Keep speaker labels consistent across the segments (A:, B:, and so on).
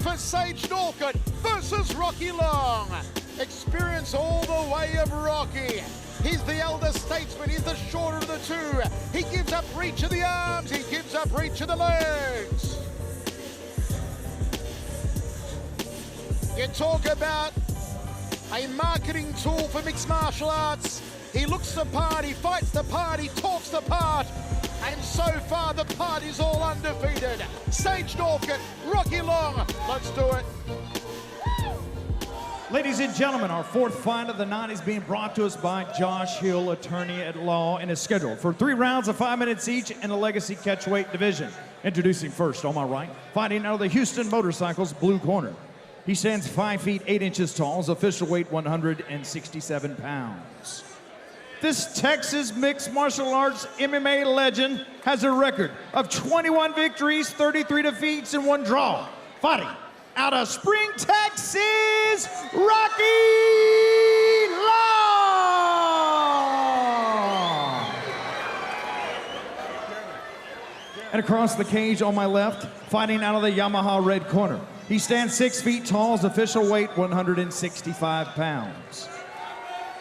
A: for Sage Northcutt versus Rocky Long. Experience all the way of Rocky. He's the elder statesman, he's the shorter of the two. He gives up reach of the arms, he gives up reach of the legs. You talk about a marketing tool for mixed martial arts. He looks the part, he fights the part, he talks the part. And so far, the party's all undefeated. Sage Northcutt, Rocky Long, let's do it.
B: Ladies and gentlemen, our fourth fight of the night is being brought to us by Josh Hill, attorney at law, and is scheduled for 3 rounds of 5 minutes each in the Legacy Catchweight division. Introducing first, on my right, fighting out of the Houston Motorcycles blue corner. He stands 5 feet 8 inches tall, his official weight 167 pounds. This Texas mixed martial arts MMA legend has a record of 21 victories, 33 defeats, and 1 draw. Fighting out of Spring, Texas, Rocky Long! And across the cage on my left, fighting out of the Yamaha red corner. He stands 6 feet tall, his official weight 165 pounds.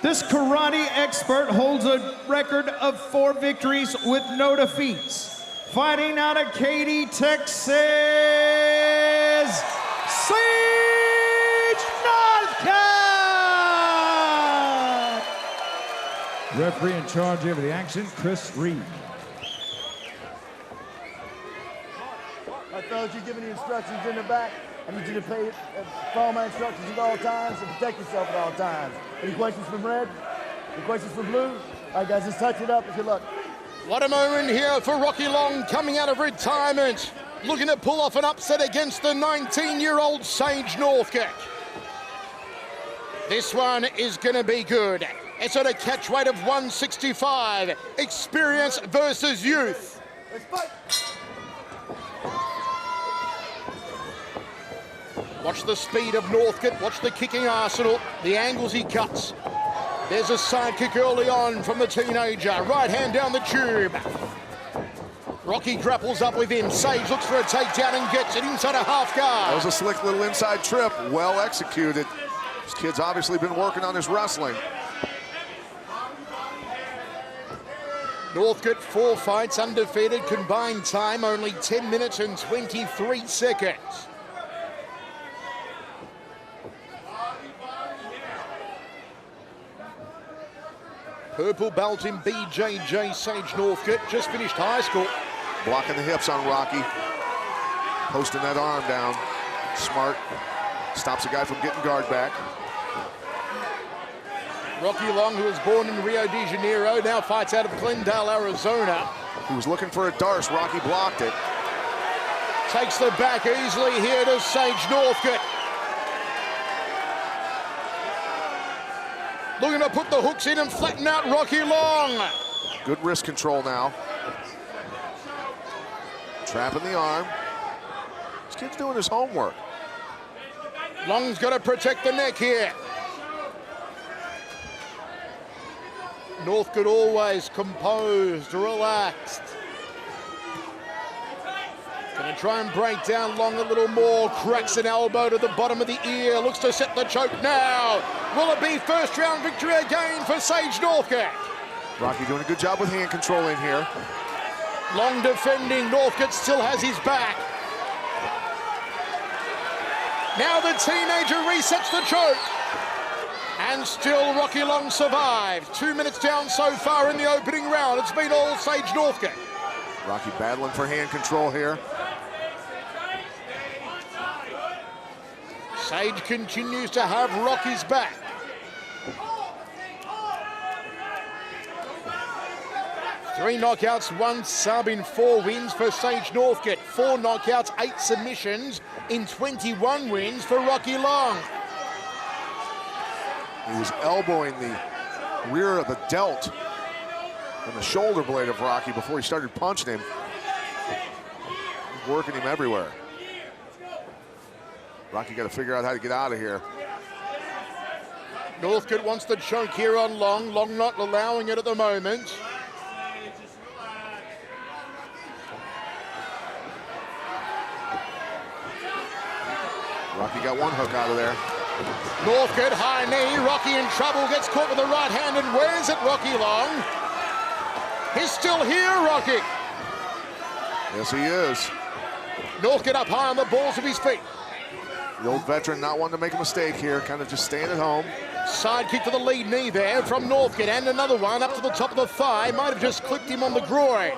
B: This karate expert holds a record of 4 victories with no defeats. Fighting out of Katy, Texas, Sage Northcutt! Referee in charge of the action, Chris Reed.
C: My fellas, you're giving the instructions in the back. I need you to follow my instructions at all times and protect yourself at all times. Any questions from red? Any questions from blue? All right, guys, just touch it up and good luck.
A: What a moment here for Rocky Long coming out of retirement. Looking to pull off an upset against the 19-year-old Sage Northcutt. This one is going to be good. It's at a catch weight of 165. Experience versus youth.
C: Let's fight.
A: Watch the speed of Northcutt, watch the kicking arsenal, the angles he cuts. There's a side kick early on from the teenager. Right hand down the tube. Rocky grapples up with him. Sage looks for a takedown and gets it inside a half guard.
D: That was a slick little inside trip, well executed. This kid's obviously been working on his wrestling.
A: Northcutt, 4 fights, undefeated, combined time only 10 minutes and 23 seconds. Purple belt in BJJ, Sage Northcutt, just finished high school.
D: Blocking the hips on Rocky. Posting that arm down. Smart. Stops a guy from getting guard back.
A: Rocky Long, who was born in Rio de Janeiro, now fights out of Glendale, Arizona.
D: He was looking for a darce. Rocky blocked it.
A: Takes the back easily here to Sage Northcutt. Looking to put the hooks in and flatten out Rocky Long.
D: Good wrist control now. Trapping the arm. This kid's doing his homework.
A: Long's got to protect the neck here. Northcutt always composed, relaxed. Gonna try and break down Long a little more. Cracks an elbow to the bottom of the ear. Looks to set the choke now. Will it be first round victory again for Sage Northcutt?
D: Rocky doing a good job with hand control in here.
A: Long defending. Northcutt still has his back. Now the teenager resets the choke. And still Rocky Long survived. 2 minutes down so far in the opening round. It's been all Sage Northcutt.
D: Rocky battling for hand control here.
A: Sage continues to have Rocky's back. Three knockouts, 1 sub in 4 wins for Sage Northcutt. 4 knockouts, 8 submissions in 21 wins for Rocky Long.
D: He was elbowing the rear of the delt and the shoulder blade of Rocky before he started punching him. Working him everywhere. Rocky got to figure out how to get out of here.
A: Northcutt wants the choke here on Long. Long not allowing it at the moment.
D: Rocky got one hook out of there.
A: Northcutt, high knee. Rocky in trouble, gets caught with the right hand and wears it, Rocky Long. He's still here, Rocky.
D: Yes, he is.
A: Northcutt up high on the balls of his feet.
D: The old veteran not wanting to make a mistake here, kind of just staying at home.
A: Side kick to the lead knee there from Northcutt, and another one up to the top of the thigh. Might have just clipped him on the groin.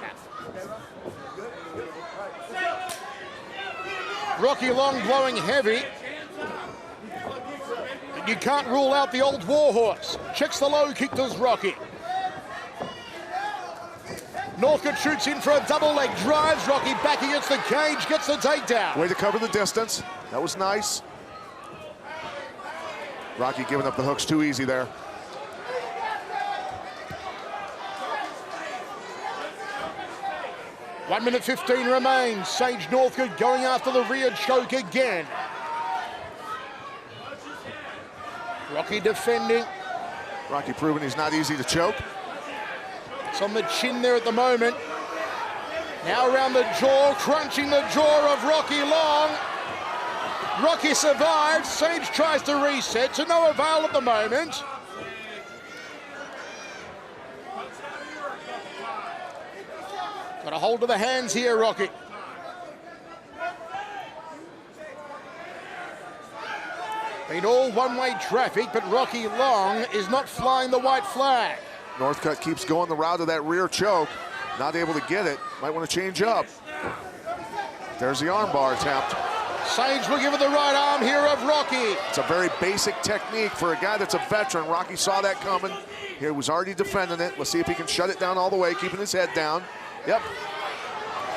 A: Rocky Long blowing heavy. And you can't rule out the old warhorse. Checks the low kick, does Rocky. Northcutt shoots in for a double leg, drives Rocky back against the cage, gets the takedown.
D: Way to cover the distance. That was nice. Rocky giving up the hooks too easy there.
A: One minute 15 remains. Sage Northcutt going after the rear choke again. Rocky defending.
D: Rocky proving he's not easy to choke.
A: It's on the chin there at the moment. Now around the jaw, crunching the jaw of Rocky Long. Rocky survives. Sage tries to reset, to no avail at the moment. Got a hold of the hands here, Rocky. Been all one-way traffic, but Rocky Long is not flying the white flag.
D: Northcutt keeps going the route of that rear choke. Not able to get it. Might want to change up. There's the armbar attempt.
A: Sage will give it the right arm here of Rocky.
D: It's a very basic technique for a guy that's a veteran. Rocky saw that coming. He was already defending it. Let's see if he can shut it down all the way, keeping his head down. Yep.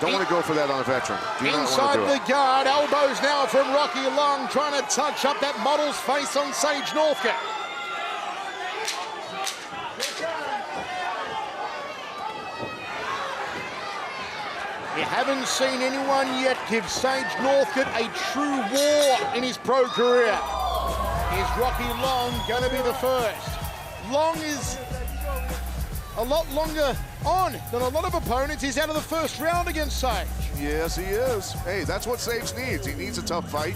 D: Don't want to go for that on a veteran. Do not
A: Inside
D: want to do
A: the guard, elbows now from Rocky Long, trying to touch up that model's face on Sage Northcutt. You haven't seen anyone yet give Sage Northcutt a true war in his pro career. Is Rocky Long going to be the first? Long is a lot longer on than a lot of opponents. He's out of the first round against Sage.
D: Yes, he is. Hey, that's what Sage needs. He needs a tough fight.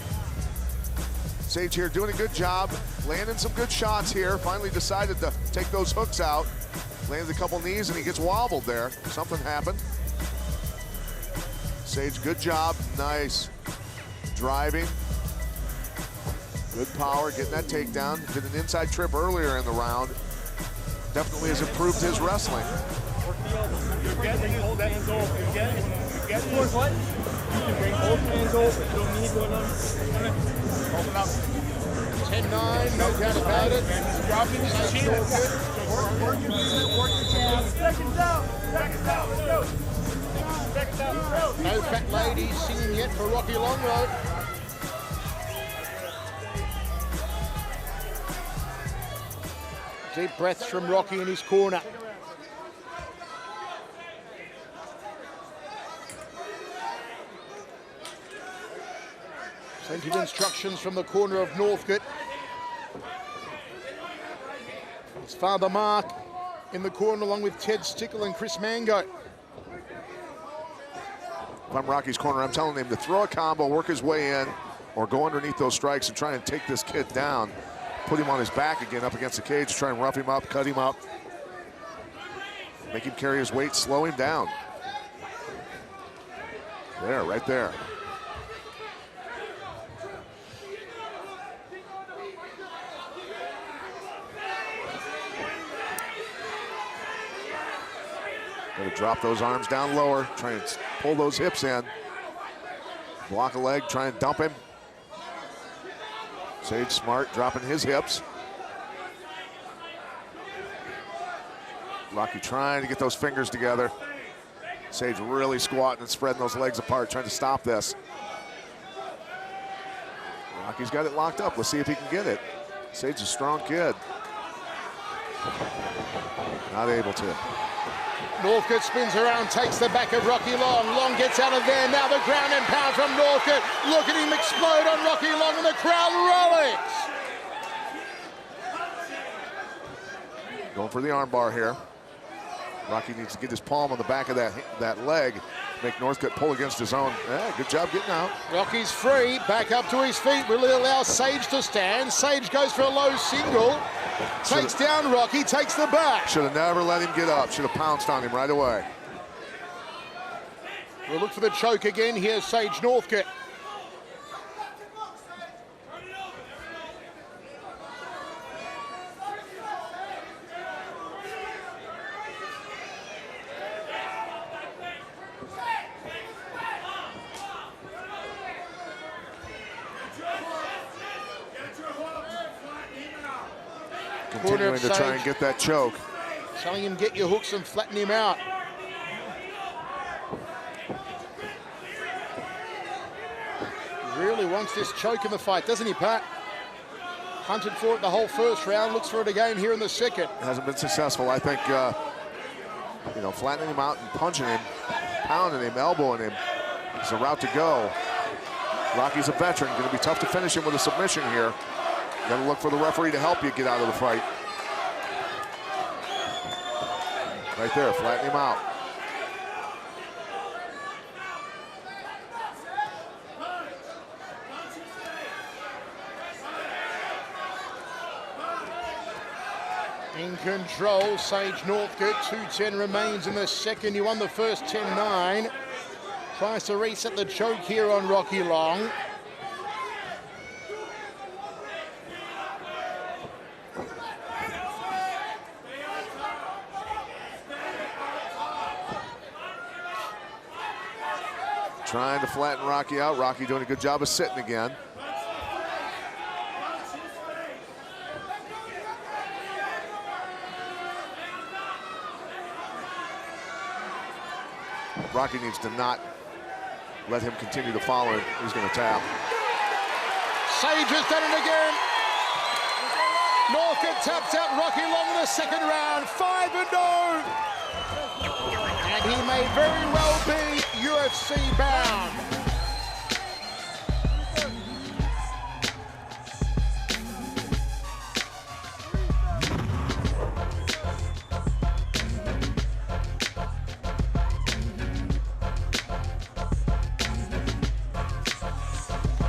D: Sage here doing a good job, landing some good shots here. Finally decided to take those hooks out. Landed a couple knees and he gets wobbled there. Something happened. Sage, good job. Nice. Driving. Good power, getting that takedown. Did an inside trip earlier in the round. Definitely has improved his wrestling.
E: You're getting both hands open. You're getting what? You can bring both hands open. You don't need one. Open up.
A: 10-9, no doubt about it.
E: Dropping his chin. Work your jab. Seconds out. Seconds out. Let's go. Seconds out.
A: No fat lady singing yet for Rocky Long Road. Deep breaths from Rocky in his corner. Plenty of instructions from the corner of Northcutt. His father Mark in the corner along with Ted Stickle and Chris Mango.
D: If I'm Rocky's corner, I'm telling him to throw a combo, work his way in, or go underneath those strikes and try and take this kid down. Put him on his back again up against the cage, try and rough him up, cut him up. Make him carry his weight, slow him down. There, right there. Got to drop those arms down lower, try and pull those hips in. Block a leg, try and dump him. Sage smart, dropping his hips. Rocky trying to get those fingers together. Sage really squatting and spreading those legs apart, trying to stop this. Rocky's got it locked up. Let's see if he can get it. Sage is a strong kid. Not able to.
A: Northcutt spins around, takes the back of Rocky Long. Long gets out of there. Now the ground and pound from Northcutt. Look at him explode on Rocky Long and the crowd rallies.
D: Going for the armbar here. Rocky needs to get his palm on the back of that leg. make Northcutt pull against his own. Yeah, good job getting out.
A: Rocky's free, back up to his feet. Will he allow Sage to stand? Sage goes for a low single. Takes down Rocky, takes the back.
D: Should have never let him get up. Should have pounced on him right away.
A: We'll look for the choke again. Here's Sage Northcutt.
D: Continuing to try and get that choke.
A: Telling him get your hooks and flatten him out. He really wants this choke in the fight, doesn't he, Pat? Hunted for it the whole first round, looks for it again here in the second.
D: Hasn't been successful. I think, you know, flattening him out and punching him, pounding him, elbowing him is the route to go. Rocky's a veteran, going to be tough to finish him with a submission here. Got to look for the referee to help you get out of the fight. Right there, flatten him out.
A: In control, Sage Northcutt, 2:10 remains in the second. He won the first 10-9. Tries to reset the choke here on Rocky Long.
D: Trying to flatten Rocky out. Rocky doing a good job of sitting again. Rocky needs to not let him continue to follow him. He's going to tap.
A: Sage has done it again. Northcutt taps out Rocky Long in the second round, 5-0. And he may very well be UFC bound.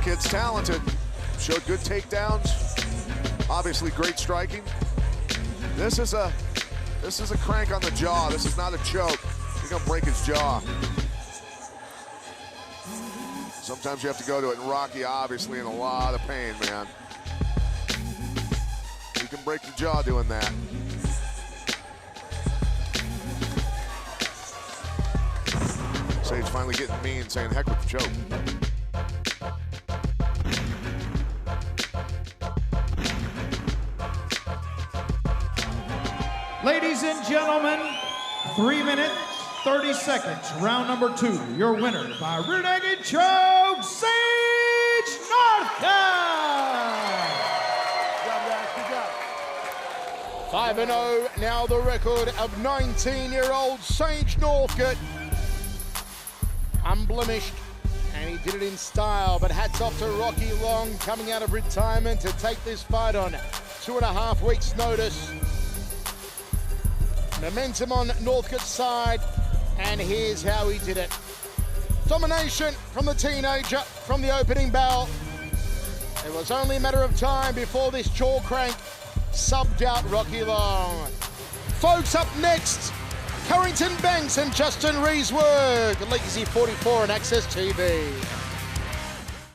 D: Kid's talented, showed good takedowns, obviously great striking. This is a crank on the jaw. This is not a choke. He's gonna break his jaw. Sometimes you have to go to it, and Rocky obviously in a lot of pain, man. You can break the jaw doing that. Sage finally getting mean, saying heck with the choke.
B: Ladies and gentlemen, 3 minutes, 30 seconds, round number 2. Your winner by rear naked choke, Sage Northcutt!
A: 5-0, now the record of 19-year-old Sage Northcutt. Unblemished, and he did it in style, but hats off to Rocky Long coming out of retirement to take this fight on 2.5 weeks' notice. Momentum on Northcutt's side, and here's how he did it. Domination from the teenager from the opening bell. It was only a matter of time before this jaw crank subbed out Rocky Long. Folks, up next, Carrington Banks and Justin Reesworth, Legacy 44 on Access TV.